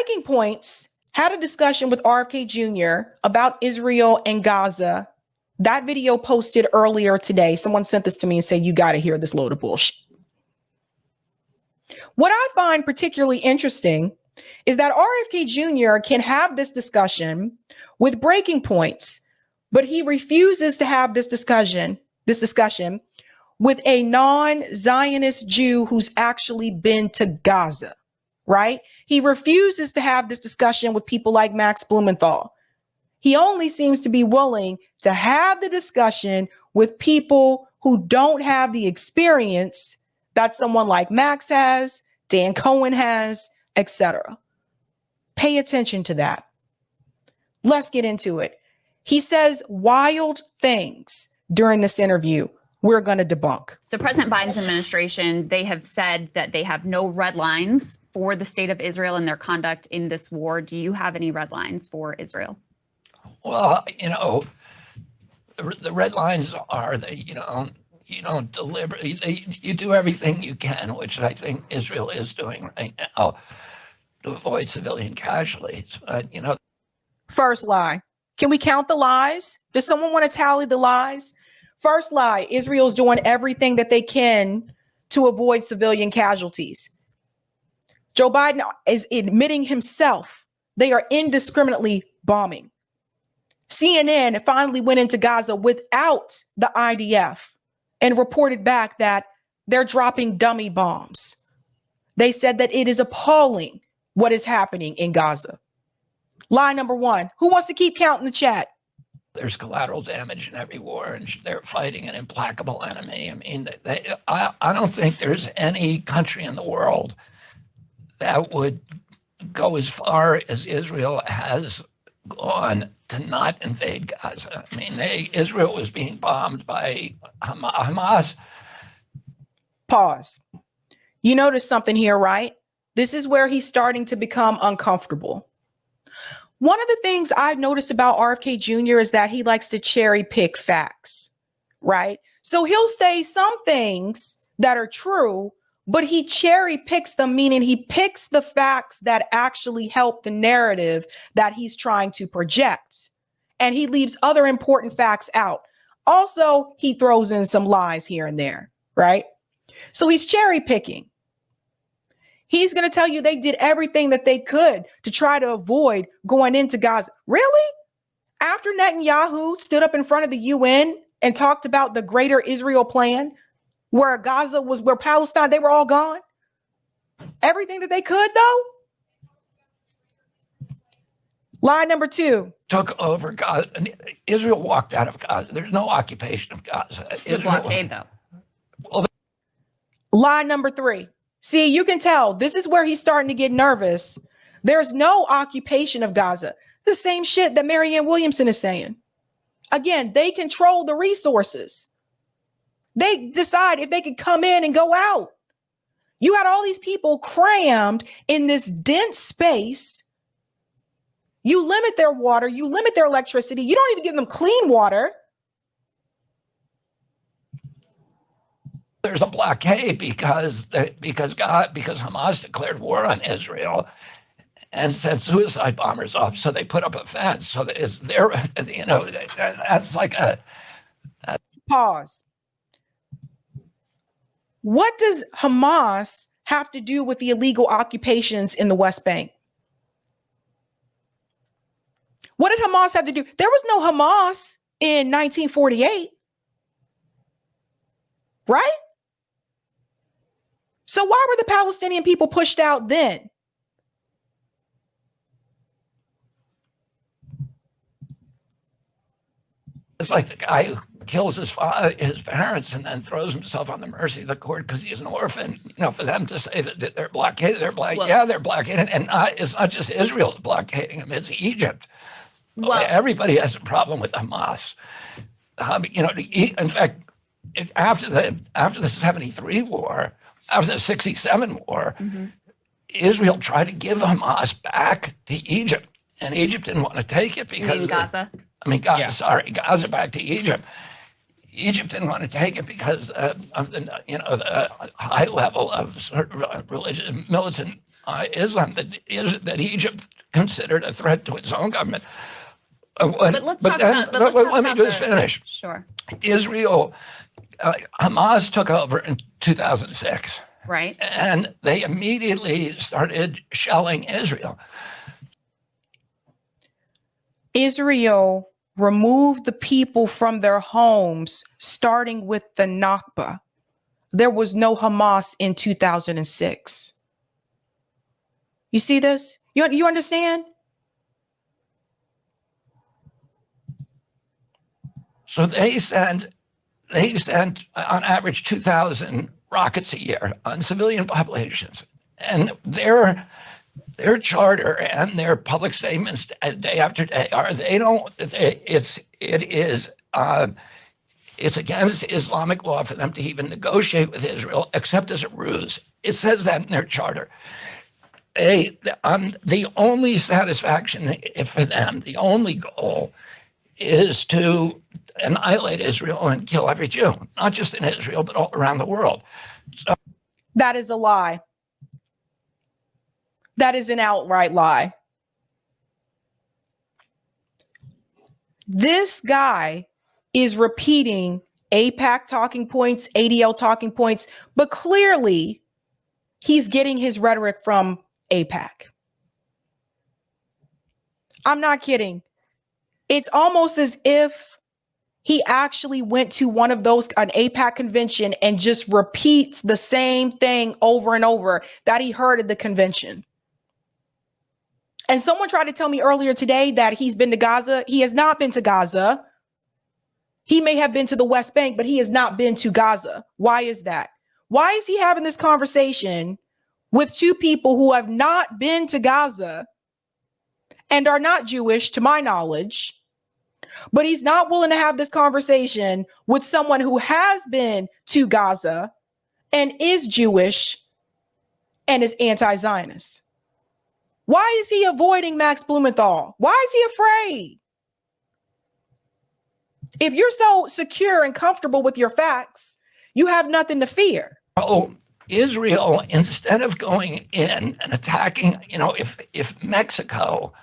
Breaking Points had a discussion with RFK Jr. about Israel and Gaza. That video posted earlier today. Someone sent this to me and said, you got to hear this load of bullshit. What I find particularly interesting is that RFK Jr. can have this discussion with Breaking Points, but he refuses to have this discussion with a non-Zionist Jew who's actually been to Gaza, right? He refuses to have this discussion with people like Max Blumenthal. He only seems to be willing to have the discussion with people who don't have the experience that someone like Max has, Dan Cohen has, etc. Pay attention to that. Let's get into it. He says wild things during this interview we're going to debunk. So President Biden's administration, they have said that they have no red lines for the state of Israel and their conduct in this war. Do you have any red lines for Israel? Well, the red lines are that, you don't deliberately, you do everything you can, which I think Israel is doing right now to avoid civilian casualties. But, First lie. Can we count the lies? Does someone want to tally the lies? First lie, Israel's doing everything that they can to avoid civilian casualties. Joe Biden is admitting himself they are indiscriminately bombing. CNN finally went into Gaza without the IDF and reported back that they're dropping dummy bombs. They said that it is appalling what is happening in Gaza. Lie number one. Who wants to keep counting the chat? There's collateral damage in every war, and they're fighting an implacable enemy. I mean, I don't think there's any country in the world that would go as far as Israel has gone to not invade Gaza. I mean, Israel was being bombed by Hamas. Pause. You notice something here, right? This is where he's starting to become uncomfortable. One of the things I've noticed about RFK Jr. is that he likes to cherry pick facts, right? So he'll say some things that are true, but he cherry picks them, meaning he picks the facts that actually help the narrative that he's trying to project. And he leaves other important facts out. Also, he throws in some lies here and there, right? So he's cherry picking. He's going to tell you they did everything that they could to try to avoid going into Gaza. Really? After Netanyahu stood up in front of the UN and talked about the greater Israel plan, where Gaza was, where Palestine, they were all gone? Everything that they could, though? Lie number two. Took over Gaza. Israel walked out of Gaza. There's no occupation of Gaza. The blockade, though. Well, lie number three. See, you can tell this is where he's starting to get nervous. There's no occupation of Gaza. The same shit that Marianne Williamson is saying. Again, they control the resources. They decide if they could come in and go out. You got all these people crammed in this dense space. You limit their water. You limit their electricity. You don't even give them clean water. There's a blockade because Hamas declared war on Israel and sent suicide bombers off. So they put up a fence. So it's there, that's like a pause. What does Hamas have to do with the illegal occupations in the West Bank? What did Hamas have to do? There was no Hamas in 1948, right? So why were the Palestinian people pushed out then? It's like the guy who kills his parents and then throws himself on the mercy of the court because he's an orphan. For them to say that they're blockaded, they're blockaded, and it's not just Israel's blockading them; it's Egypt. Well, everybody has a problem with Hamas. In fact, after the '73 war, after the '67 war, Israel tried to give Hamas back to Egypt, and Egypt didn't want to take it because Gaza. Gaza back to Egypt. Egypt didn't want to take it because of the high level of sort of religious militant Islam that Egypt considered a threat to its own government. But let's talk about. Let me just finish. Sure. Israel, Hamas took over in 2006. Right. And they immediately started shelling Israel. Israel removed the people from their homes, starting with the Nakba. There was no Hamas in 2006. You see this? You understand? So they sent on average 2,000 rockets a year on civilian populations, and their charter and their public statements day after day are it's against Islamic law for them to even negotiate with Israel except as a ruse. It says that in their charter. The only satisfaction for them, the only goal, is to annihilate Israel and kill every Jew, not just in Israel, but all around the world. So, that is a lie. That is an outright lie. This guy is repeating AIPAC talking points, ADL talking points, but clearly he's getting his rhetoric from AIPAC. I'm not kidding. It's almost as if he actually went to one of those, an AIPAC convention, and just repeats the same thing over and over that he heard at the convention. And someone tried to tell me earlier today that he's been to Gaza. He has not been to Gaza. He may have been to the West Bank, but he has not been to Gaza. Why is that? Why is he having this conversation with two people who have not been to Gaza and are not Jewish, to my knowledge? But he's not willing to have this conversation with someone who has been to Gaza and is Jewish and is anti-Zionist. Why is he avoiding Max Blumenthal? Why is he afraid? If you're so secure and comfortable with your facts, you have nothing to fear. Oh, Israel, instead of going in and attacking, if Mexico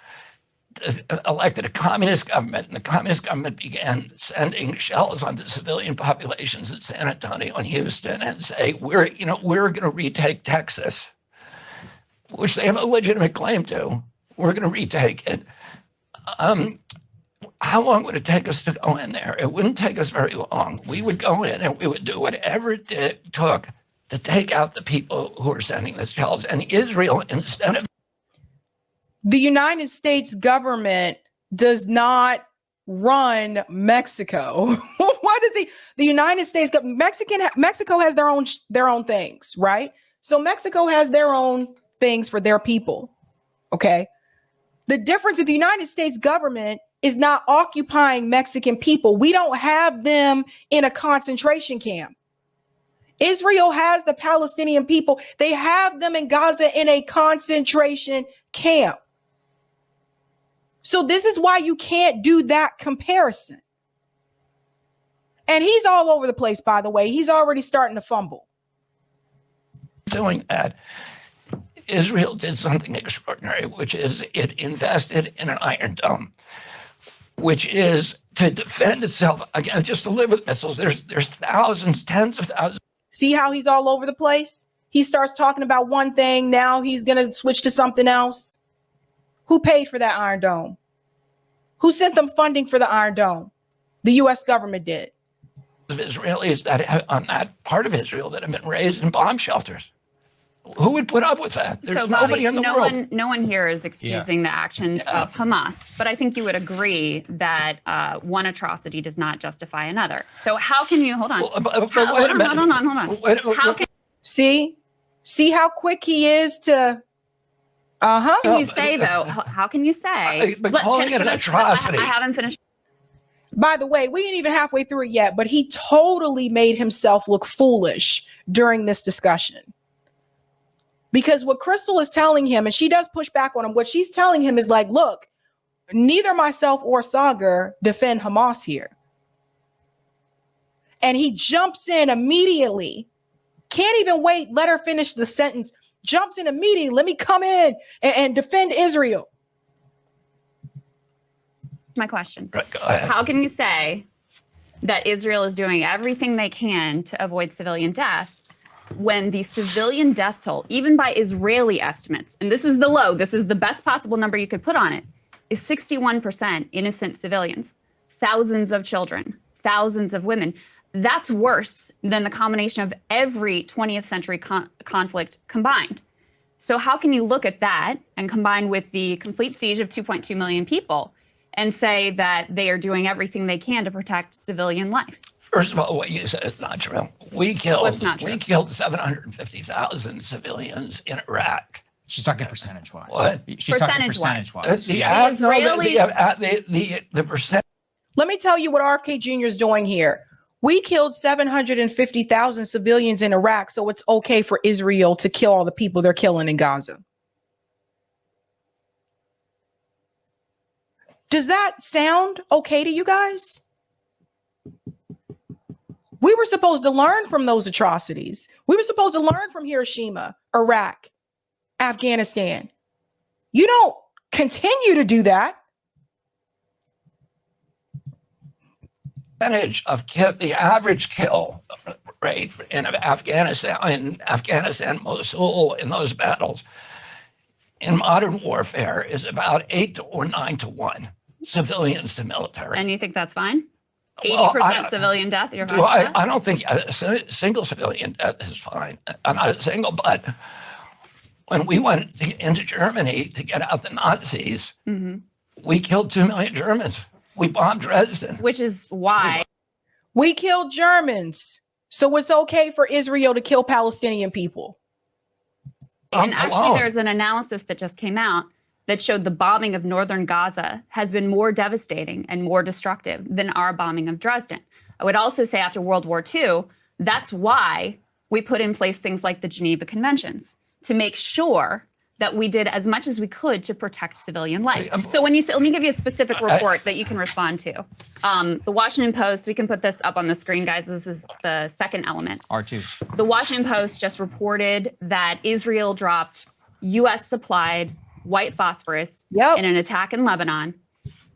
elected a communist government and the communist government began sending shells onto civilian populations in San Antonio and Houston and say, we're going to retake Texas, which they have a legitimate claim to, we're going to retake it. How long would it take us to go in there? It wouldn't take us very long. We would go in and we would do whatever it took to take out the people who are sending the shells. And Israel, instead of... The United States government does not run Mexico. Why does the United States, Mexico has their own things, right? So Mexico has their own things for their people. Okay. The difference of the United States government is not occupying Mexican people. We don't have them in a concentration camp. Israel has the Palestinian people. They have them in Gaza in a concentration camp. So this is why you can't do that comparison. And he's all over the place, by the way. He's already starting to fumble. Doing that, Israel did something extraordinary, which is it invested in an Iron Dome, which is to defend itself again, just to live with missiles. There's thousands, tens of thousands. See how he's all over the place? He starts talking about one thing. Now he's going to switch to something else. Who paid for that Iron Dome? Who sent them funding for the Iron Dome? The U.S. government did. Of Israelis that on that part of Israel that have been raised in bomb shelters. Who would put up with that? There's nobody in the world. No one here is excusing the actions of Hamas, but I think you would agree that one atrocity does not justify another. So how can you hold on? Hold on. How can see how quick he is to? How can you say though? How can you say? But calling it an atrocity. I haven't finished. By the way, we ain't even halfway through it yet, but he totally made himself look foolish during this discussion. Because what Crystal is telling him, and she does push back on him, what she's telling him is like, look, neither myself or Sagar defend Hamas here. And he jumps in immediately. Can't even wait. Let her finish the sentence. jumps in immediately. Let me come in and defend Israel. My question. Right, go ahead. How can you say that Israel is doing everything they can to avoid civilian death when the civilian death toll, even by Israeli estimates, and this is the low, this is the best possible number you could put on it, is 61% innocent civilians, thousands of children, thousands of women. That's worse than the combination of every 20th century conflict combined. So how can you look at that and combine with the complete siege of 2.2 million people and say that they are doing everything they can to protect civilian life? First of all, what you said is not true. We What's not true? We killed 750,000 civilians in Iraq. She's talking percentage-wise. What? She's talking percentage-wise. The percent. Let me tell you what RFK Jr. is doing here. We killed 750,000 civilians in Iraq, so it's okay for Israel to kill all the people they're killing in Gaza. Does that sound okay to you guys? We were supposed to learn from those atrocities. We were supposed to learn from Hiroshima, Iraq, Afghanistan. You don't continue to do that. Percentage of the average kill rate in Afghanistan, Mosul, in those battles in modern warfare is about 8 or 9 to 1, civilians to military. And you think that's fine? 80% Well, civilian death? You're fine with that? I don't think a single civilian death is fine. Not a single, but when we went into Germany to get out the Nazis, we killed 2 million Germans. We bombed Dresden. Which is why. We killed Germans, so it's okay for Israel to kill Palestinian people. And actually, there's an analysis that just came out that showed the bombing of northern Gaza has been more devastating and more destructive than our bombing of Dresden. I would also say after World War II, that's why we put in place things like the Geneva Conventions, to make sure that we did as much as we could to protect civilian life. So when you say, let me give you a specific report that you can respond to. The Washington Post, we can put this up on the screen, guys. This is the second element. R2. The Washington Post just reported that Israel dropped US supplied white phosphorus in an attack in Lebanon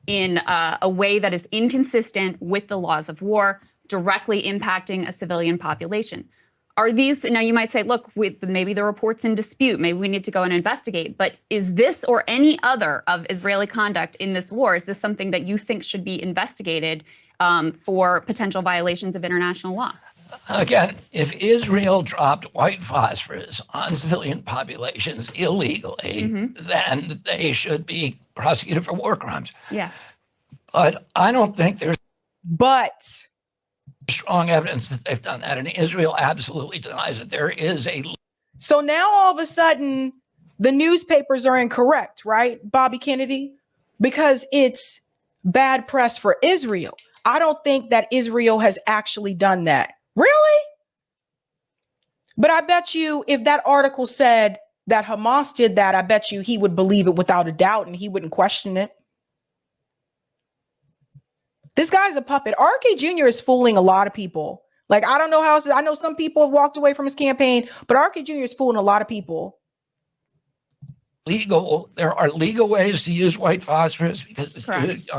in a way that is inconsistent with the laws of war, directly impacting a civilian population. Are these, now you might say, look, with maybe the report's in dispute, maybe we need to go and investigate, but is this or any other of Israeli conduct in this war, is this something that you think should be investigated for potential violations of international law? Again, if Israel dropped white phosphorus on civilian populations illegally, then they should be prosecuted for war crimes. Yeah. But I don't think there's strong evidence that they've done that, and Israel absolutely denies it. There is a. So now all of a sudden, the newspapers are incorrect, right, Bobby Kennedy? Because it's bad press for Israel. I don't think that Israel has actually done that. Really? But I bet you if that article said that Hamas did that, I bet you he would believe it without a doubt and he wouldn't question it. This guy's a puppet. RFK Jr. is fooling a lot of people. Like, I don't know how else. I know some people have walked away from his campaign, but RFK Jr. is fooling a lot of people. There are legal ways to use white phosphorus because it's used,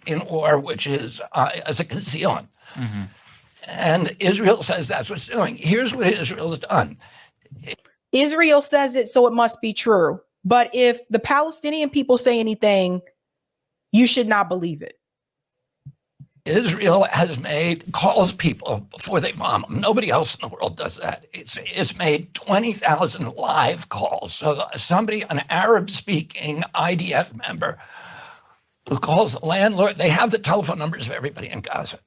in war, which is as a concealant. And Israel says that's what's doing. Here's what Israel has done. Israel says it, so it must be true. But if the Palestinian people say anything, you should not believe it. Israel has calls people before they bomb them. Nobody else in the world does that. It's made 20,000 live calls. So an Arab-speaking IDF member who calls the landlord, they have the telephone numbers of everybody in Gaza.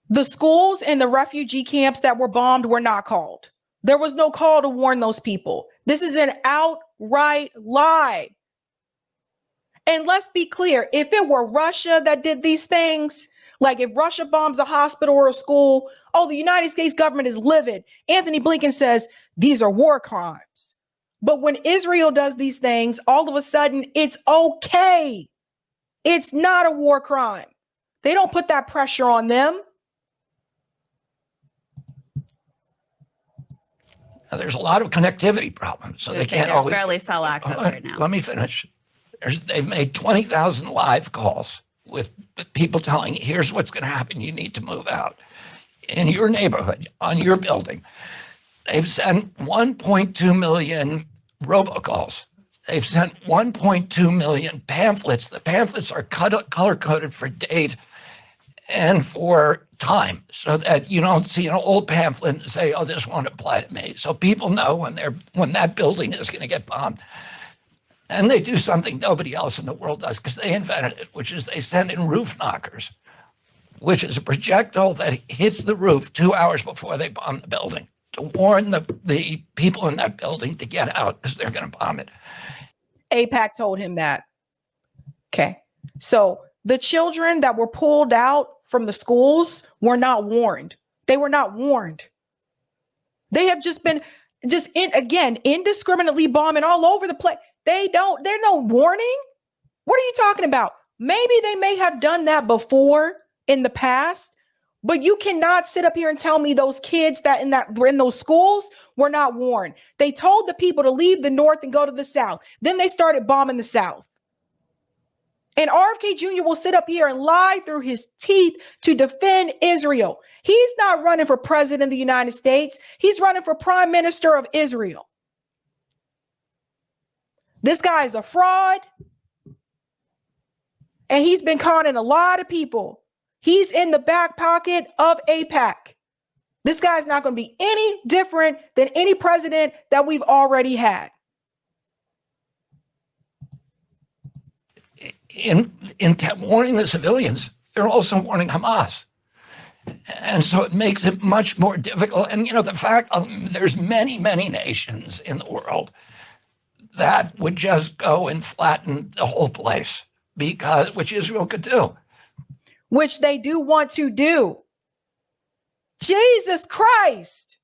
The schools and the refugee camps that were bombed were not called. There was no call to warn those people. This is an outright lie. And let's be clear, if it were Russia that did these things, like if Russia bombs a hospital or a school, the United States government is livid. Anthony Blinken says these are war crimes. But when Israel does these things, all of a sudden it's okay. It's not a war crime. They don't put that pressure on them. There's a lot of connectivity problems, so they can't always barely cell access right now. Let me finish. They've made 20,000 live calls with people telling you, here's what's going to happen. You need to move out. In your neighborhood, on your building, they've sent 1.2 million robocalls. They've sent 1.2 million pamphlets. The pamphlets are color-coded for date and for time, so that you don't see an old pamphlet and say, oh, this won't apply to me. So people know when that building is going to get bombed. And they do something nobody else in the world does, because they invented it, which is they send in roof knockers, which is a projectile that hits the roof 2 hours before they bomb the building, to warn the people in that building to get out because they're going to bomb it. AIPAC told him that. Okay. So the children that were pulled out from the schools were not warned. They were not warned. They have just been indiscriminately bombing all over the place. There's no warning. What are you talking about? Maybe they may have done that before in the past, but you cannot sit up here and tell me those kids that were in those schools were not warned. They told the people to leave the North and go to the South. Then they started bombing the South. And RFK Jr. will sit up here and lie through his teeth to defend Israel. He's not running for president of the United States. He's running for prime minister of Israel. This guy is a fraud. And he's been conning a lot of people. He's in the back pocket of AIPAC. This guy's not going to be any different than any president that we've already had. In warning the civilians, they're also warning Hamas. And so it makes it much more difficult. And, the fact there's many, many nations in the world that would just go and flatten the whole place, which Israel could do. Which they do want to do. Jesus Christ.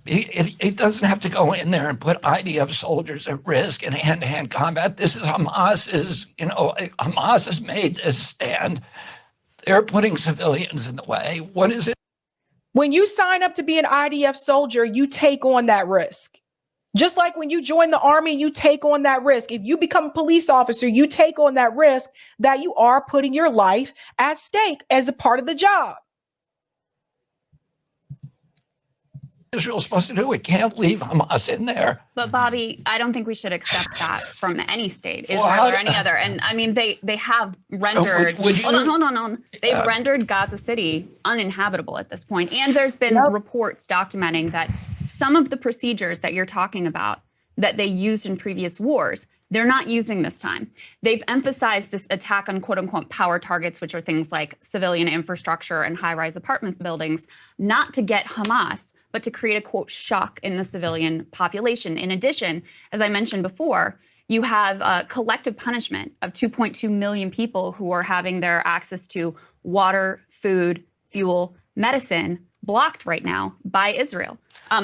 It doesn't have to go in there and put IDF soldiers at risk in hand-to-hand combat. This is Hamas has made this stand. They're putting civilians in the way. What is it? When you sign up to be an IDF soldier, you take on that risk. Just like when you join the army, you take on that risk. If you become a police officer, you take on that risk that you are putting your life at stake as a part of the job. Israel's supposed to do. It can't leave Hamas in there. But Bobby, I don't think we should accept that from any state, Israel or any other. And I mean, they have rendered. Hold on. They've rendered Gaza City uninhabitable at this point. And there's been reports documenting that some of the procedures that you're talking about that they used in previous wars, they're not using this time. They've emphasized this attack on quote unquote power targets, which are things like civilian infrastructure and high-rise apartment buildings, not to get Hamas, but to create a, quote, shock in the civilian population. In addition, as I mentioned before, you have a collective punishment of 2.2 million people who are having their access to water, food, fuel, medicine blocked right now by Israel.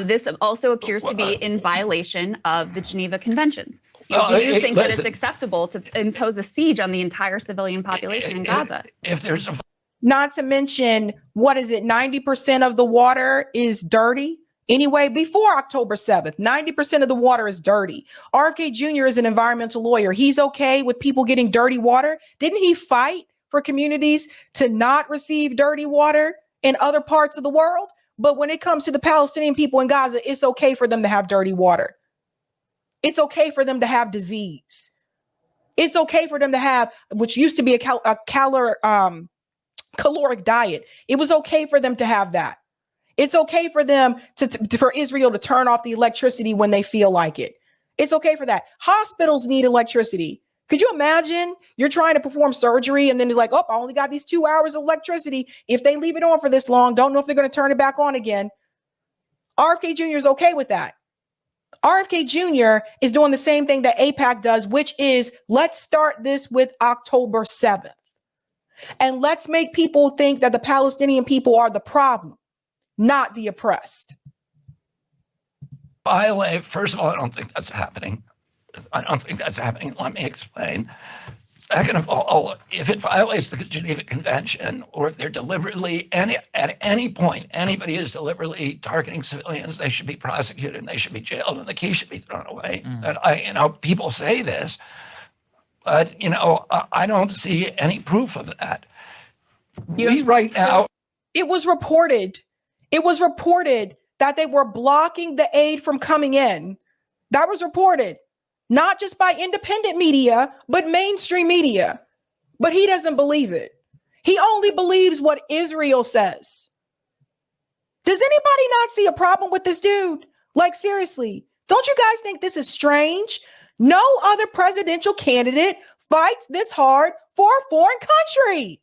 This also appears to be in violation of the Geneva Conventions. Do you think that it's acceptable to impose a siege on the entire civilian population in Gaza? If there's a Not to mention, 90% of the water is dirty? Anyway, before October 7th, 90% of the water is dirty. RFK Jr. is an environmental lawyer. He's okay with people getting dirty water. Didn't he fight for communities to not receive dirty water in other parts of the world? But when it comes to the Palestinian people in Gaza, it's okay for them to have dirty water. It's okay for them to have disease. It's okay for them to have, which used to be a caloric diet. It was okay for them to have that. It's okay for them for Israel to turn off the electricity when they feel like it. It's okay for that. Hospitals need electricity. Could you imagine you're trying to perform surgery and then you're like, oh, I only got these 2 hours of electricity. If they leave it on for this long, don't know if they're going to turn it back on again. RFK Jr. is okay with that. RFK Jr. is doing the same thing that AIPAC does, which is let's start this with October 7th. And let's make people think that the Palestinian people are the problem, not the oppressed. First of all, I don't think that's happening. Let me explain. Second of all, if it violates the Geneva Convention, or if they're deliberately, at any point, anybody is deliberately targeting civilians, they should be prosecuted and they should be jailed and the key should be thrown away. And people say this, but I don't see any proof of that. Right now, it was reported that they were blocking the aid from coming in. That was reported. Not just by independent media, but mainstream media. But he doesn't believe it. He only believes what Israel says. Does anybody not see a problem with this dude? Like, seriously, don't you guys think this is strange? No other presidential candidate fights this hard for a foreign country.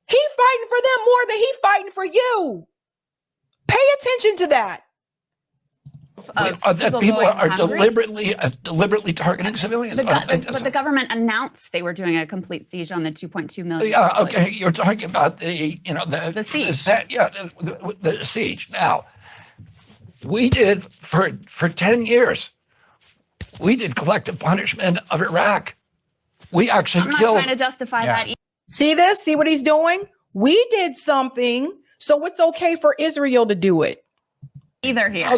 He's fighting for them more than he's fighting for you. Pay attention to that. That people are deliberately targeting civilians. But the government announced they were doing a complete siege on the 2.2 million. Yeah, okay. You're talking about the siege. The siege. Now, we did for 10 years. We did collective punishment of Iraq. We actually killed. I'm not trying to justify that either. See this? See what he's doing? We did something, so it's okay for Israel to do it. Either here.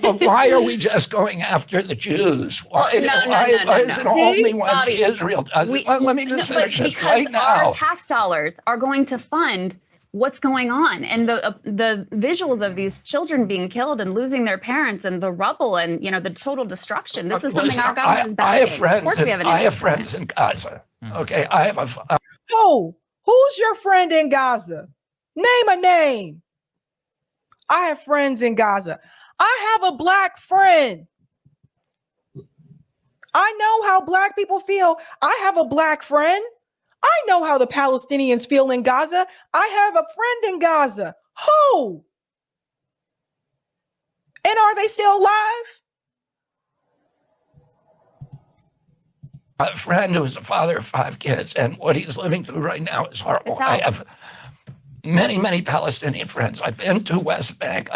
But why are we just going after the Jews? Why is it only when Israel does it? Let me just finish this right now. Our tax dollars are going to fund what's going on, and the visuals of these children being killed and losing their parents and the rubble and the total destruction. This is something our government is backing. I have friends in Gaza. Okay, I have who's your friend in Gaza? Name a name. I have friends in Gaza. I have a black friend. I know how black people feel. I have a black friend. I know how the Palestinians feel in Gaza. I have a friend in Gaza. Who? And are they still alive? A friend who is a father of 5 kids, and what he's living through right now is horrible. I have many Palestinian friends. I've been to West Bank.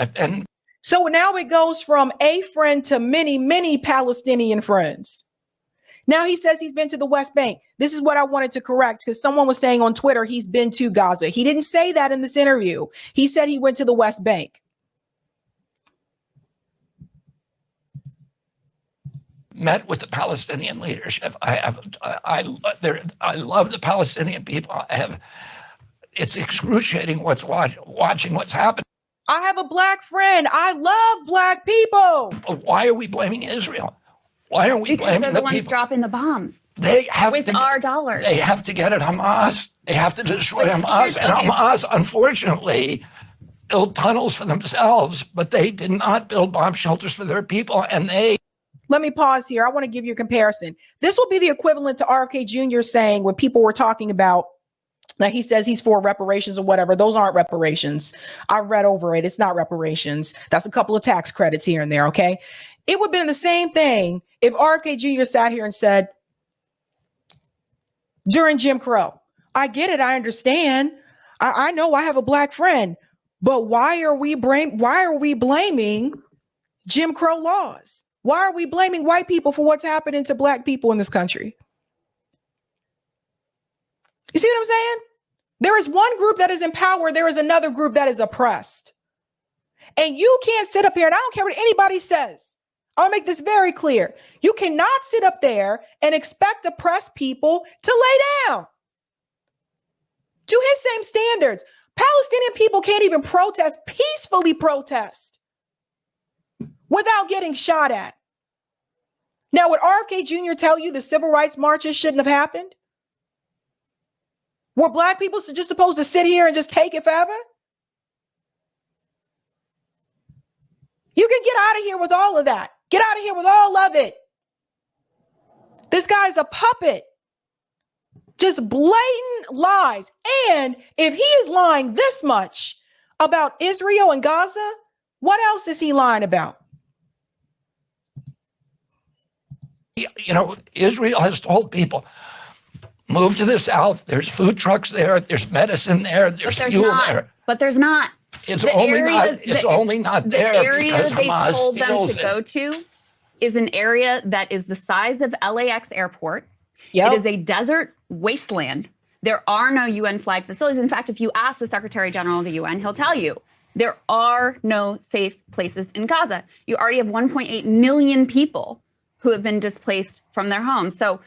So now it goes from a friend to many Palestinian friends. Now he says he's been to the West Bank. This is what I wanted to correct, because someone was saying on Twitter he's been to Gaza. He didn't say that in this interview. He said he went to the West Bank. Met with the Palestinian leadership. I love the Palestinian people. It's excruciating watching what's happening. I have a black friend. I love black people. But why are we blaming Israel? Why are we blaming they're the ones people? dropping the bombs. They have with our dollars. They have to get at Hamas. They have to destroy Hamas. And Hamas, unfortunately, built tunnels for themselves, but they did not build bomb shelters for their people. And let me pause here. I want to give you a comparison. This will be the equivalent to RFK Jr. saying, when people were talking about that, he says he's for reparations or whatever. Those aren't reparations. I read over it. It's not reparations. That's a couple of tax credits here and there. Okay. It would have been the same thing if RFK Jr. sat here and said, during Jim Crow, I get it. I understand. I know I have a black friend, but why are we blaming Jim Crow laws? Why are we blaming white people for what's happening to black people in this country? You see what I'm saying? There is one group that is in power. There is another group that is oppressed. And you can't sit up here, and I don't care what anybody says. I'll make this very clear. You cannot sit up there and expect oppressed people to lay down to his same standards. Palestinian people can't even peacefully protest without getting shot at. Now, would RFK Jr. tell you the civil rights marches shouldn't have happened? Were black people just supposed to sit here and just take it forever? You can get out of here with all of that. Get out of here with all of it. This guy's a puppet. Just blatant lies. And if he is lying this much about Israel and Gaza, what else is he lying about? Israel has told people, move to the south. There's food trucks there. There's medicine there. There's fuel there. But there's not. It's only not there. The area because they Hamas told them to steals it. go to is an area that is the size of LAX airport. Yep. It is a desert wasteland. There are no UN flag facilities. In fact, if you ask the Secretary General of the UN, he'll tell you there are no safe places in Gaza. You already have 1.8 million people who have been displaced from their homes. So,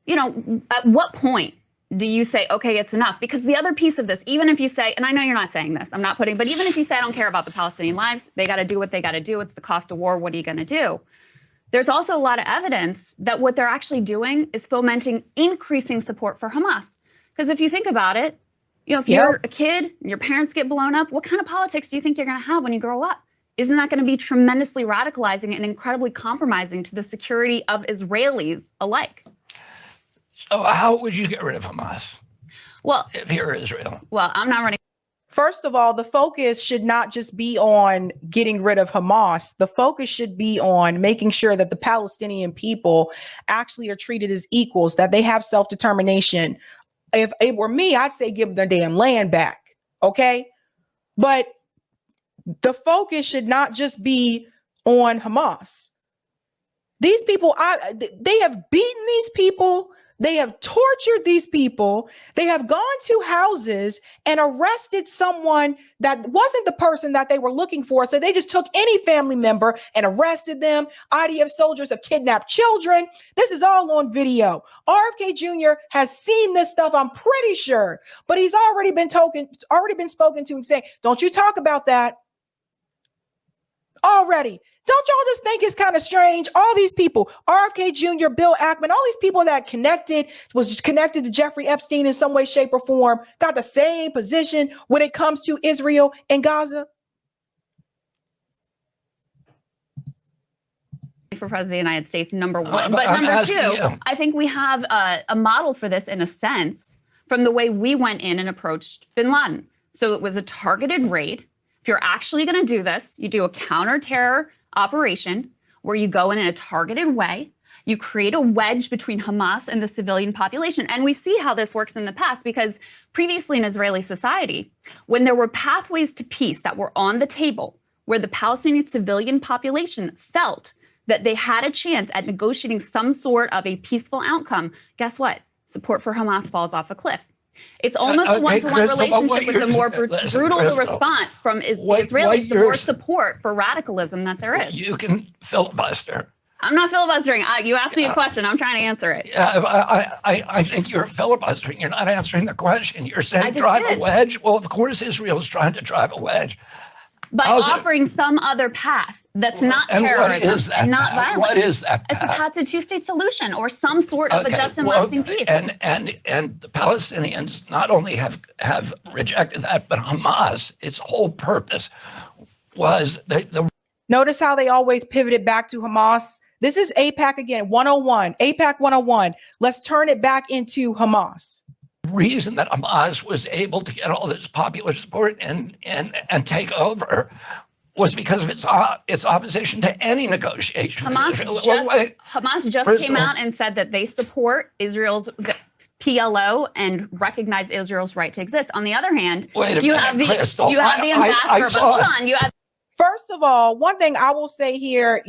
at what point do you say, okay, it's enough? Because the other piece of this, even if you say, and I know you're not saying this, but even if you say, I don't care about the Palestinian lives, they got to do what they got to do. It's the cost of war. What are you going to do? There's also a lot of evidence that what they're actually doing is fomenting increasing support for Hamas. Because if you think about it, if you're a kid and your parents get blown up, what kind of politics do you think you're going to have when you grow up? Isn't that going to be tremendously radicalizing and incredibly compromising to the security of Israelis alike? So how would you get rid of Hamas? Well, if you're Israel? Well, I'm not running. First of all, the focus should not just be on getting rid of Hamas. The focus should be on making sure that the Palestinian people actually are treated as equals, that they have self-determination. If it were me, I'd say give them their damn land back. Okay. But the focus should not just be on Hamas. These people, they have beaten these people. They have tortured these people. They have gone to houses and arrested someone that wasn't the person that they were looking for. So they just took any family member and arrested them. IDF soldiers have kidnapped children. This is all on video. RFK Jr. has seen this stuff, I'm pretty sure, but he's already been spoken to and saying, don't you talk about that already. Don't y'all just think it's kind of strange? All these people, RFK Jr., Bill Ackman, all these people that was connected to Jeffrey Epstein in some way, shape, or form, got the same position when it comes to Israel and Gaza. For President of the United States, number one. But number two, I think we have a model for this in a sense from the way we went in and approached bin Laden. So it was a targeted raid. If you're actually going to do this, you do a counter-terror operation where you go in a targeted way. You create a wedge between Hamas and the civilian population. And we see how this works in the past because previously in Israeli society, when there were pathways to peace that were on the table, where the Palestinian civilian population felt that they had a chance at negotiating some sort of a peaceful outcome, guess what? Support for Hamas falls off a cliff. It's almost a one-to-one relationship with the more brutal the response from Israelis, the more support for radicalism that there is. You can filibuster. I'm not filibustering. You asked me a question. I'm trying to answer it. I think you're filibustering. You're not answering the question. You're saying drive a wedge. Well, of course Israel's trying to drive a wedge. By offering some other path that's not terrorism and not violence. What is that path? It's a path to a two-state solution or some sort of a just and lasting peace. And the Palestinians not only have rejected that, but Hamas, its whole purpose was Notice how they always pivoted back to Hamas. This is AIPAC again, 101, AIPAC 101. Let's turn it back into Hamas. Reason that Hamas was able to get all this popular support and take over was because of its opposition to any negotiation. Hamas just came out and said that they support Israel's PLO and recognize Israel's right to exist. On the other hand, you have the ambassador. Hold on, First of all, one thing I will say here,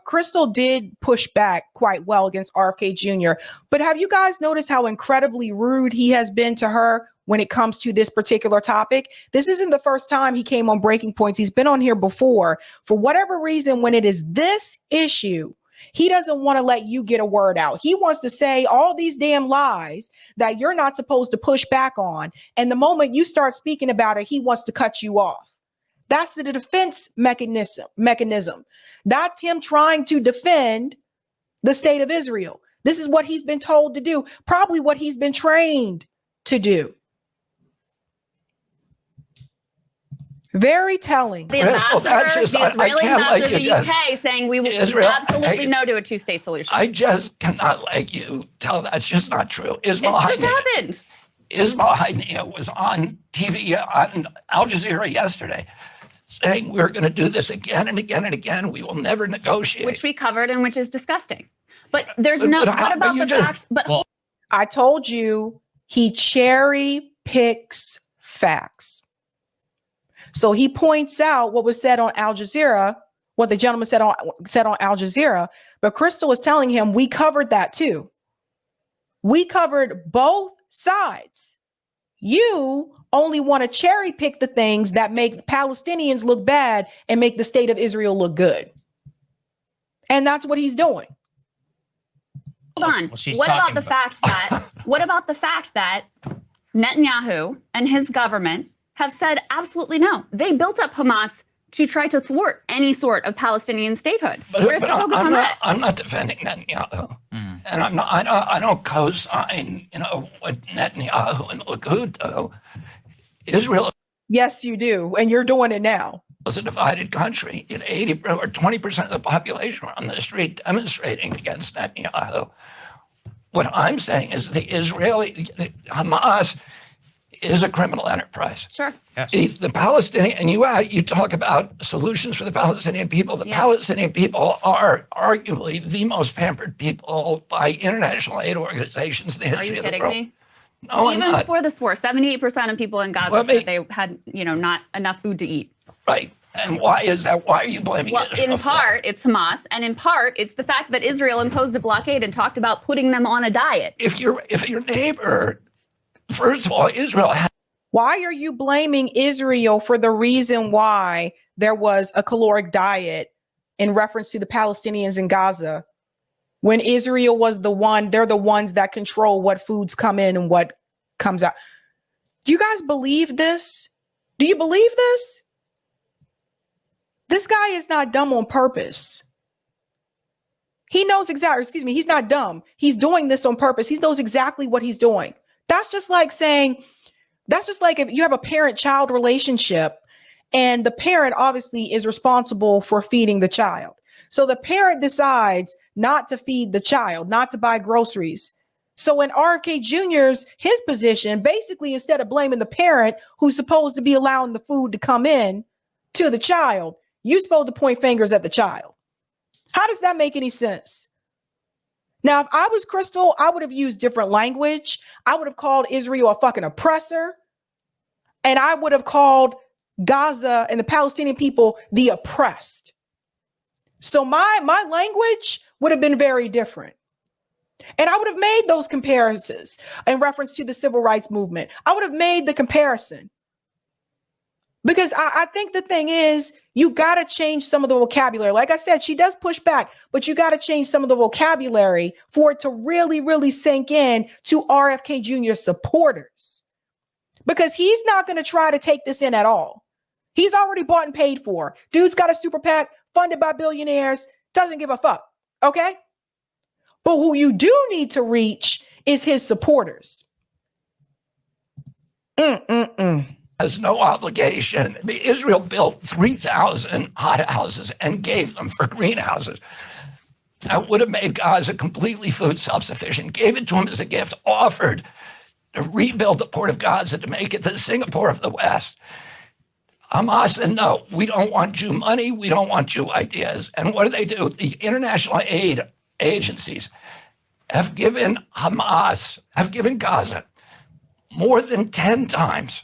Crystal did push back quite well against RFK Jr. But have you guys noticed how incredibly rude he has been to her when it comes to this particular topic? This isn't the first time he came on Breaking Points. He's been on here before. For whatever reason, when it is this issue, he doesn't want to let you get a word out. He wants to say all these damn lies that you're not supposed to push back on. And the moment you start speaking about it, he wants to cut you off. That's the defense mechanism. That's him trying to defend the state of Israel. This is what he's been told to do, probably what he's been trained to do. Very telling. The Israeli ambassador to the UK saying we will absolutely no to a two-state solution. I just cannot let you tell that's just not true. It just happened. Ismail Haniyeh was on TV on Al Jazeera yesterday saying we're going to do this again and again and again. We will never negotiate. Which we covered and which is disgusting. But there's what about the facts? I told you he cherry picks facts. So he points out what was said on Al Jazeera, what the gentleman said on Al Jazeera, but Crystal was telling him we covered that too. We covered both sides. You only want to cherry pick the things that make Palestinians look bad and make the state of Israel look good. And that's what he's doing. Hold on. What about the fact that Netanyahu and his government have said absolutely no? They built up Hamas to try to thwart any sort of Palestinian statehood. Where's the focus on that? I'm not defending Netanyahu, and I don't co-sign, what Netanyahu and Likud do. Israel. Yes, you do, and you're doing it now. It's a divided country. 80 or 20% of the population were on the street demonstrating against Netanyahu. What I'm saying is the Hamas is a criminal enterprise. Sure. Yes. The Palestinian, and you talk about solutions for the Palestinian people. The Palestinian people are arguably the most pampered people by international aid organizations in the history of the world. Are you kidding me? No, Even before this war, 78% of people in Gaza said they had, not enough food to eat. Right. And why is that? Why are you blaming Israel? Well, in part, it's Hamas, and in part, it's the fact that Israel imposed a blockade and talked about putting them on a diet. If your neighbor, first of all, Israel. Why are you blaming Israel for the reason why there was a caloric diet in reference to the Palestinians in Gaza, when Israel was they're the ones that control what foods come in and what comes out? Do you guys believe this? Do you believe this? This guy is not dumb on purpose. He knows exactly, he's not dumb. He's doing this on purpose. He knows exactly what he's doing. That's just like if you have a parent-child relationship and the parent obviously is responsible for feeding the child. So the parent decides not to feed the child, not to buy groceries. So in RFK Jr.'s, his position, basically, instead of blaming the parent who's supposed to be allowing the food to come in to the child, you're supposed to point fingers at the child. How does that make any sense? Now, if I was Crystal, I would have used different language. I would have called Israel a fucking oppressor. And I would have called Gaza and the Palestinian people the oppressed. So my language would have been very different. And I would have made those comparisons in reference to the civil rights movement. I would have made the comparison. Because I think the thing is, you got to change some of the vocabulary. Like I said, she does push back, but you got to change some of the vocabulary for it to really, really sink in to RFK Jr. supporters. Because he's not going to try to take this in at all. He's already bought and paid for. Dude's got a super PAC funded by billionaires, doesn't give a fuck. Okay? But who you do need to reach is his supporters. Has no obligation. I mean, Israel built 3,000 hothouses and gave them for greenhouses. That would have made Gaza completely food self-sufficient, gave it to them as a gift, offered to rebuild the port of Gaza to make it the Singapore of the West. Hamas said, no, we don't want Jew money, we don't want Jew ideas. And what do? The international aid agencies have given Gaza more than 10 times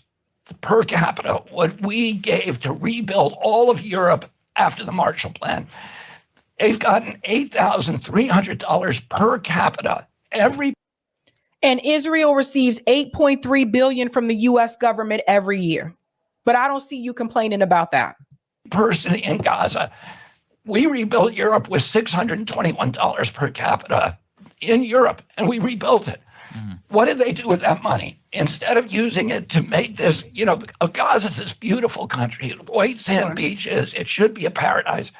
per capita what we gave to rebuild all of Europe after the Marshall Plan. They've gotten $8,300 per capita and Israel receives $8.3 billion from the U.S. government every year. But I don't see you complaining about that. Person in Gaza. We rebuilt Europe with $621 per capita in Europe, and we rebuilt it. What did they do with that money? Instead of using it to make this, Gaza's this beautiful country, white sand beaches, it should be a paradise.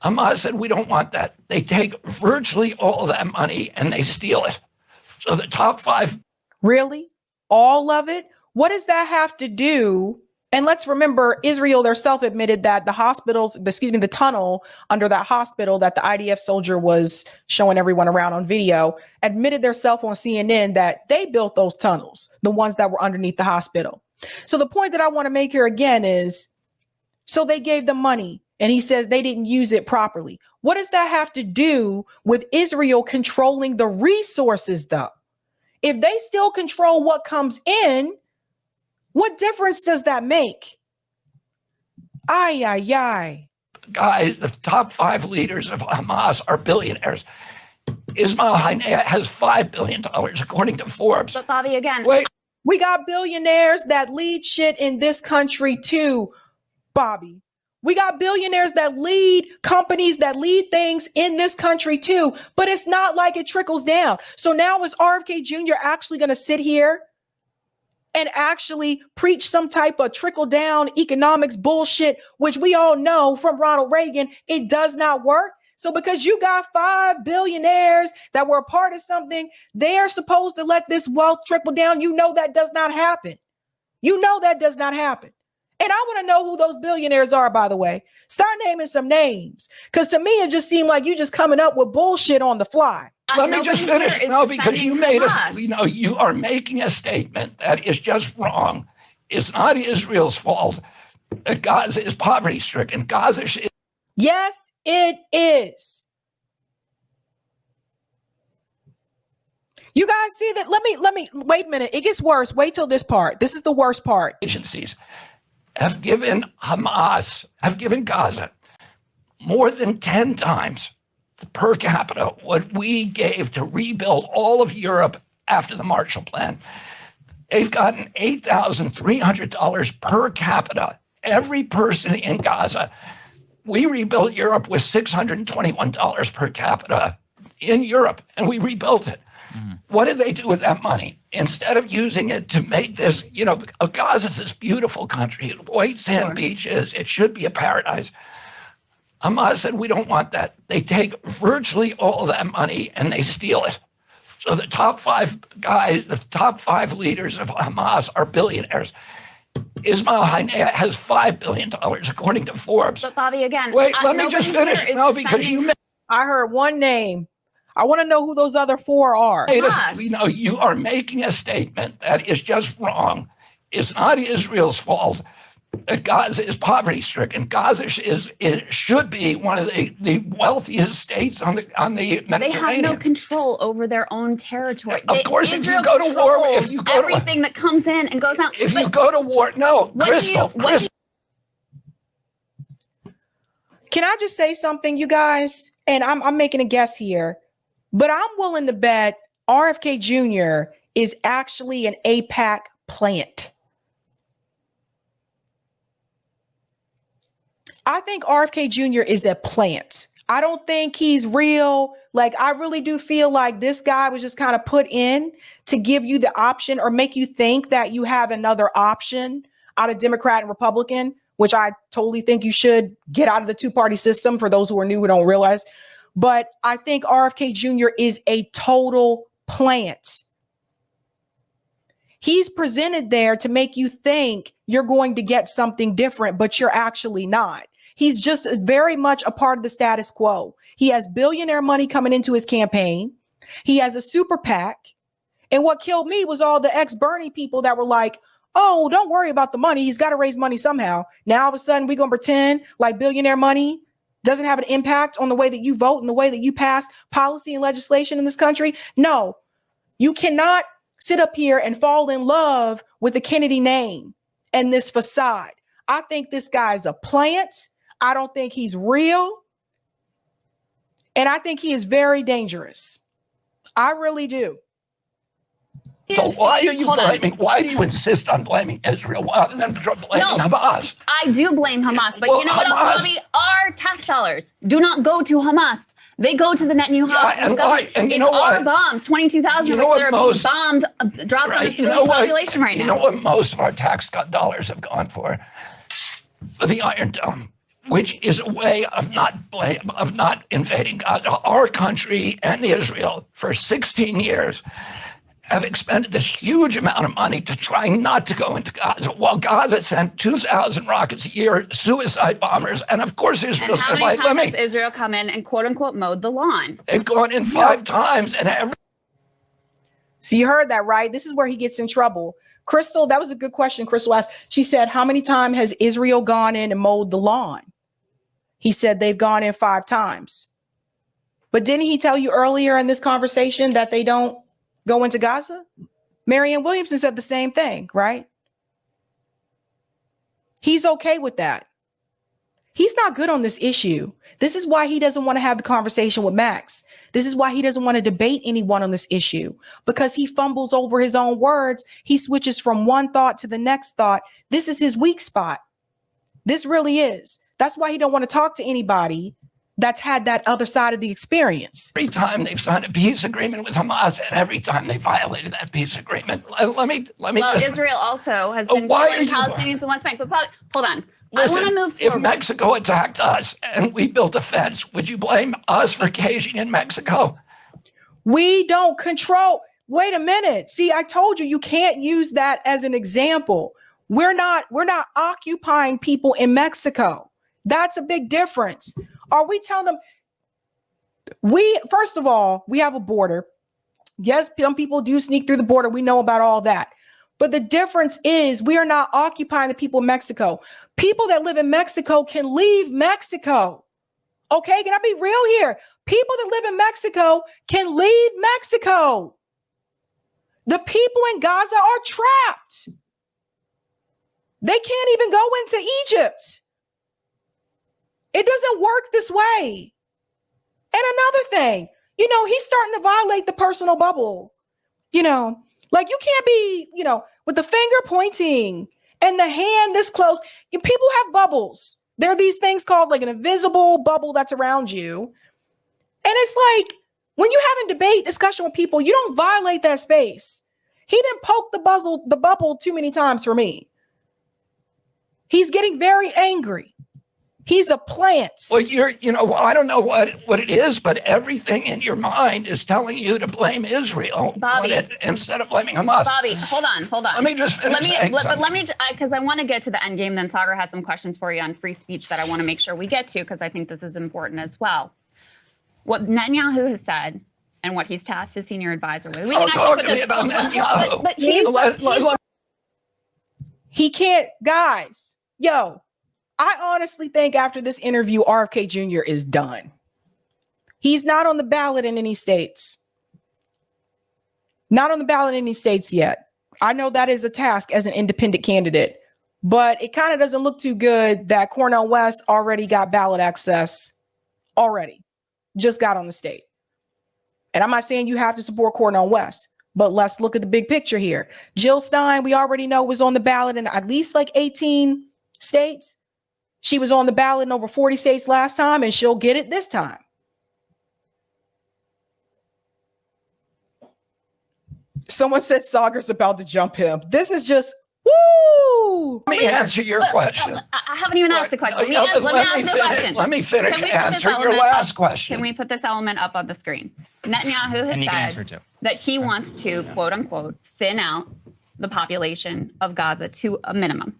Hamas said, we don't want that. They take virtually all of that money and they steal it. So the top 5. Really? All of it? What does that have to do? And let's remember, Israel themselves admitted that the tunnel under that hospital that the IDF soldier was showing everyone around on video, admitted themselves on CNN that they built those tunnels, the ones that were underneath the hospital. So the point that I want to make here again is, so they gave them money and he says they didn't use it properly. What does that have to do with Israel controlling the resources though? If they still control what comes in, what difference does that make? Guys, the top 5 leaders of Hamas are billionaires. Ismail Haniyeh has $5 billion, according to Forbes. But Bobby, again, Wait, We got billionaires that lead shit in this country too, Bobby. We got billionaires that lead companies that lead things in this country too, but it's not like it trickles down. So now is RFK Jr. actually going to sit here and actually preach some type of trickle down economics bullshit, which we all know from Ronald Reagan, it does not work. So because you got 5 billionaires that were a part of something, they're supposed to let this wealth trickle down. You know that does not happen. You know that does not happen. And I want to know who those billionaires are, by the way. Start naming some names. Because to me, it just seemed like you just coming up with bullshit on the fly. Let me just finish. No, because you made us, you are making a statement that is just wrong. It's not Israel's fault. Gaza is poverty stricken. Gaza is. Yes, it is. You guys see that? Let me wait a minute. It gets worse. Wait till this part. This is the worst part. Agencies have given Gaza more than 10 times the per capita what we gave to rebuild all of Europe after the Marshall Plan. They've gotten $8,300 per capita, every person in Gaza. We rebuilt Europe with $621 per capita in Europe, and we rebuilt it. What did they do with that money? Instead of using it to make this, Gaza's this beautiful country, white sand beaches, it should be a paradise. Hamas said, we don't want that. They take virtually all of that money and they steal it. So the top 5 guys, the top 5 leaders of Hamas are billionaires. Ismail Haniyeh has $5 billion, according to Forbes. But Bobby, again, wait, let me just finish. No, because I heard one name. I want to know who those other 4 are. You are making a statement that is just wrong. It's not Israel's fault. Gaza is poverty stricken. Gaza should be one of the wealthiest states on the Mediterranean. They have no control over their own territory. Of course, Israel, if you go to war, everything that comes in and goes out. If you go to war, Crystal. Can I just say something, you guys? And I'm making a guess here, but I'm willing to bet RFK Jr. is actually an AIPAC plant. I think RFK Jr. is a plant. I don't think he's real. Like, I really do feel like this guy was just kind of put in to give you the option or make you think that you have another option out of Democrat and Republican, which I totally think you should get out of the 2-party system for those who are new who don't realize. But I think RFK Jr. is a total plant. He's presented there to make you think you're going to get something different, but you're actually not. He's just very much a part of the status quo. He has billionaire money coming into his campaign. He has a super PAC. And what killed me was all the ex-Bernie people that were like, oh, don't worry about the money. He's got to raise money somehow. Now all of a sudden we're going to pretend like billionaire money doesn't have an impact on the way that you vote and the way that you pass policy and legislation in this country. No, you cannot sit up here and fall in love with the Kennedy name and this facade. I think this guy's a plant. I don't think he's real. And I think he is very dangerous. I really do. So why are you blaming? Why do you insist on blaming Israel rather than blaming Hamas? I do blame Hamas, but you know what else, Bobby? Our tax dollars do not go to Hamas. They go to the Netanyahu house. And you know what? Our bombs, 22,000 that are being bombed, dropped on the civilian population right now. You know what most of our tax dollars have gone for? For the Iron Dome, which is a way of not invading Gaza. Our country and Israel for 16 years have expended this huge amount of money to try not to go into Gaza, while Gaza sent 2,000 rockets a year, suicide bombers, and of course Israel's going to buy. How many times has Israel come in and quote unquote mowed the lawn? They've gone in 5 times, and So you heard that, right? This is where he gets in trouble. Crystal, that was a good question. Crystal asked. She said, "How many times has Israel gone in and mowed the lawn?" He said they've gone in 5 times. But didn't he tell you earlier in this conversation that they don't go into Gaza? Marianne Williamson said the same thing, right? He's okay with that. He's not good on this issue. This is why he doesn't want to have the conversation with Max. This is why he doesn't want to debate anyone on this issue, because he fumbles over his own words. He switches from one thought to the next thought. This is his weak spot. This really is. That's why he don't want to talk to anybody that's had that other side of the experience. Every time they've signed a peace agreement with Hamas, and every time they violated that peace agreement, let me well, just. Israel also has been killing Palestinians in the West Bank. But hold on. Listen, I want to move forward. If Mexico attacked us and we built a fence, would you blame us for caging in Mexico? We don't control. Wait a minute. See, I told you, you can't use that as an example. We're not occupying people in Mexico. That's a big difference. Are we telling them first of all, we have a border. Yes, some people do sneak through the border. We know about all that. But the difference is we are not occupying the people of Mexico. People that live in Mexico can leave Mexico. Okay, can I be real here? People that live in Mexico can leave Mexico. The people in Gaza are trapped. They can't even go into Egypt. It doesn't work this way. And another thing, he's starting to violate the personal bubble. Like you can't be, with the finger pointing and the hand this close. People have bubbles. There are these things called like an invisible bubble that's around you. And it's like when you're having debate discussion with people, you don't violate that space. He didn't poke the bubble too many times for me. He's getting very angry. He's a plant. Well, I don't know what it is, but everything in your mind is telling you to blame Israel, Bobby, instead of blaming Hamas. Bobby, hold on. Let me just finish. Let me, because I want to get to the end game. Then Sagar has some questions for you on free speech that I want to make sure we get to, because I think this is important as well. What Netanyahu has said and what he's tasked his senior advisor with. We can talk to me about Netanyahu. But he can't, guys. I honestly think after this interview, RFK Jr. is done. He's not on the ballot in any states. Not on the ballot in any states yet. I know that is a task as an independent candidate, but it kind of doesn't look too good that Cornel West already got ballot access already. Just got on the state. And I'm not saying you have to support Cornel West, but let's look at the big picture here. Jill Stein, we already know, was on the ballot in at least like 18 states. She was on the ballot in over 40 states last time, and she'll get it this time. Someone said Sagar's about to jump him. This is just, woo! Let me answer your question. I haven't even asked the question. Let me ask the question. Let me finish answering your last question. Can we put this element up on the screen? Netanyahu has said that he wants to, quote unquote, thin out the population of Gaza to a minimum.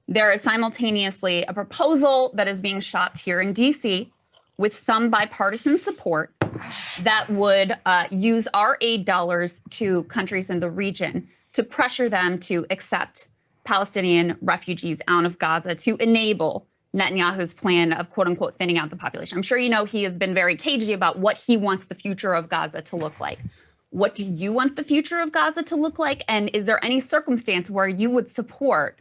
There is simultaneously a proposal that is being shopped here in D.C. with some bipartisan support that would use our aid dollars to countries in the region to pressure them to accept Palestinian refugees out of Gaza to enable Netanyahu's plan of, quote unquote, thinning out the population. I'm sure you know he has been very cagey about what he wants the future of Gaza to look like. What do you want the future of Gaza to look like? And is there any circumstance where you would support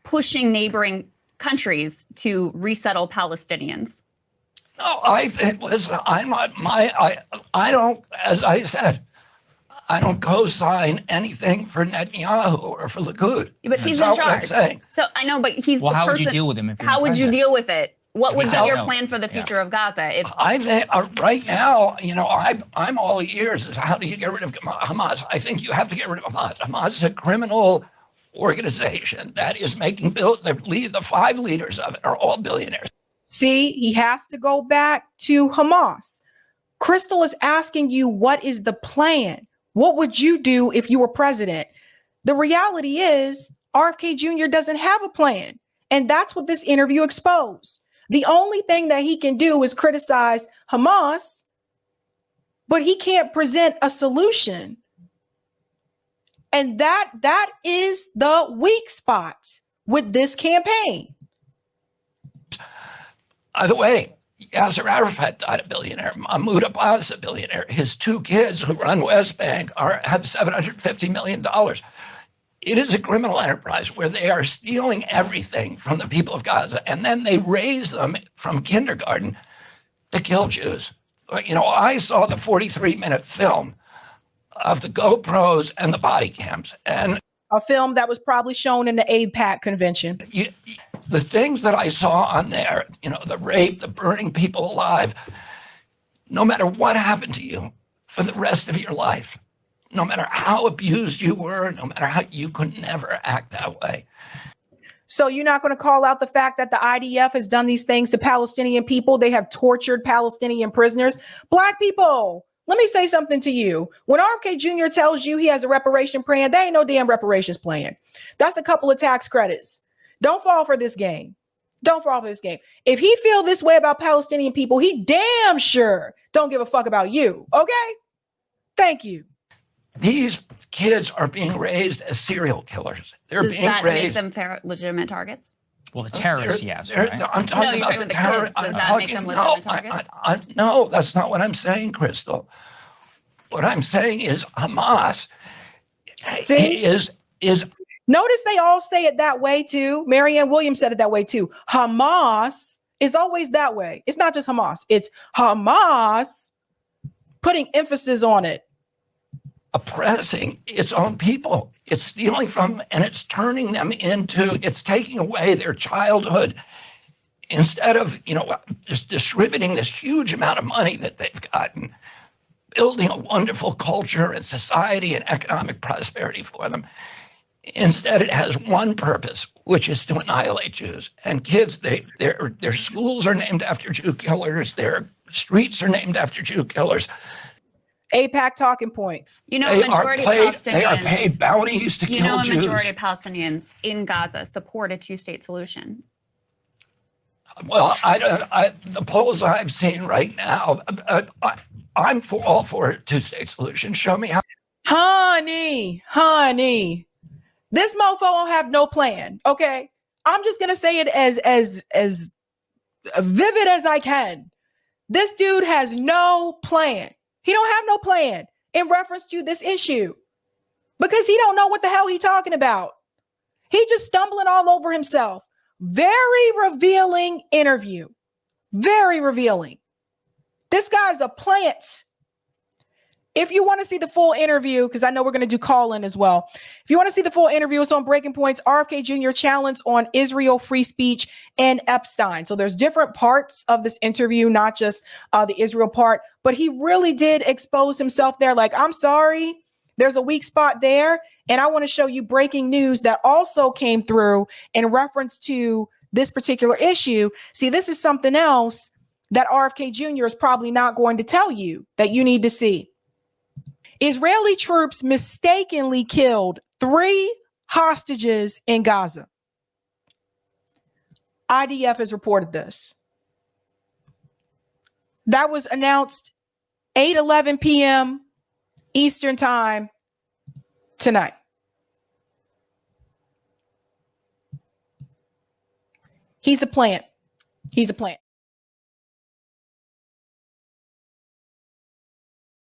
pushing neighboring countries to resettle Palestinians? No, I think, listen, I don't, as I said, I don't co-sign anything for Netanyahu or for Likud. But he's in charge. So I know, but he's the person. How would you deal with him? How would you deal with it? What would be your plan for the future of Gaza? I think right now, I'm all ears. How do you get rid of Hamas? I think you have to get rid of Hamas. Hamas is a criminal organization that is making the 5 leaders of it are all billionaires. See, he has to go back to Hamas. Crystal is asking you, what is the plan? What would you do if you were president? The reality is RFK Jr. doesn't have a plan. And that's what this interview exposed. The only thing that he can do is criticize Hamas, but he can't present a solution. And that is the weak spot with this campaign. By the way, Yasser Arafat died a billionaire. Mahmoud Abbas a billionaire. His 2 kids who run West Bank have $750 million. It is a criminal enterprise where they are stealing everything from the people of Gaza, and then they raise them from kindergarten to kill Jews. You know, I saw the 43-minute film of the GoPros and the body cams, and a film that was probably shown in the AIPAC convention. The things that I saw on there, you know, the rape, the burning people alive, no matter what happened to you for the rest of your life, no matter how abused you were, no matter how, you could never act that way. So you're not going to call out the fact that the IDF has done these things to Palestinian people? They have tortured Palestinian prisoners. Black people, let me say something to you. When RFK Jr. tells you he has a reparation plan, there ain't no damn reparations plan. That's a couple of tax credits. Don't fall for this game. Don't fall for this game. If he feel this way about Palestinian people, he damn sure don't give a fuck about you. Okay? Thank you. These kids are being raised as serial killers. They're Does being that raised. make them legitimate targets? Well, the terrorists, yes. Right? No, I'm talking about the terrorists. Does that make them legitimate targets? No, that's not what I'm saying, Crystal. What I'm saying is Hamas is. Notice they all say it that way too. Marianne Williams said it that way too. Hamas is always that way. It's not just Hamas. It's Hamas putting emphasis on it. Oppressing its own people. It's stealing from and it's turning them into, it's taking away their childhood instead of, you know, just distributing this huge amount of money that they've gotten, building a wonderful culture and society and economic prosperity for them. Instead, it has one purpose, which is to annihilate Jews. And kids, their schools are named after Jew killers. Their streets are named after Jew killers. AIPAC talking point. You know, they are paid bounties to kill Jews. You know, a majority of Palestinians in Gaza support a two-state solution. Well, the polls I've seen right now, I'm all for a two-state solution. Show me how. Honey, this mofo don't have no plan. Okay, I'm just gonna say it as vivid as I can. This dude has no plan. He don't have no plan in reference to this issue because he don't know what the hell he's talking about. He just stumbling all over himself. Very revealing interview. Very revealing. This guy's a plant. If you want to see the full interview, because I know we're going to do call-in as well. If you want to see the full interview, it's on Breaking Points, RFK Jr. challenge on Israel, free speech, and Epstein. So there's different parts of this interview, not just the Israel part, but he really did expose himself there. Like, I'm sorry, there's a weak spot there. And I want to show you breaking news that also came through in reference to this particular issue. See, this is something else that RFK Jr. is probably not going to tell you that you need to see. Israeli troops mistakenly killed 3 hostages in Gaza. IDF has reported this. That was announced 8:11 p.m. Eastern time tonight. He's a plant. He's a plant.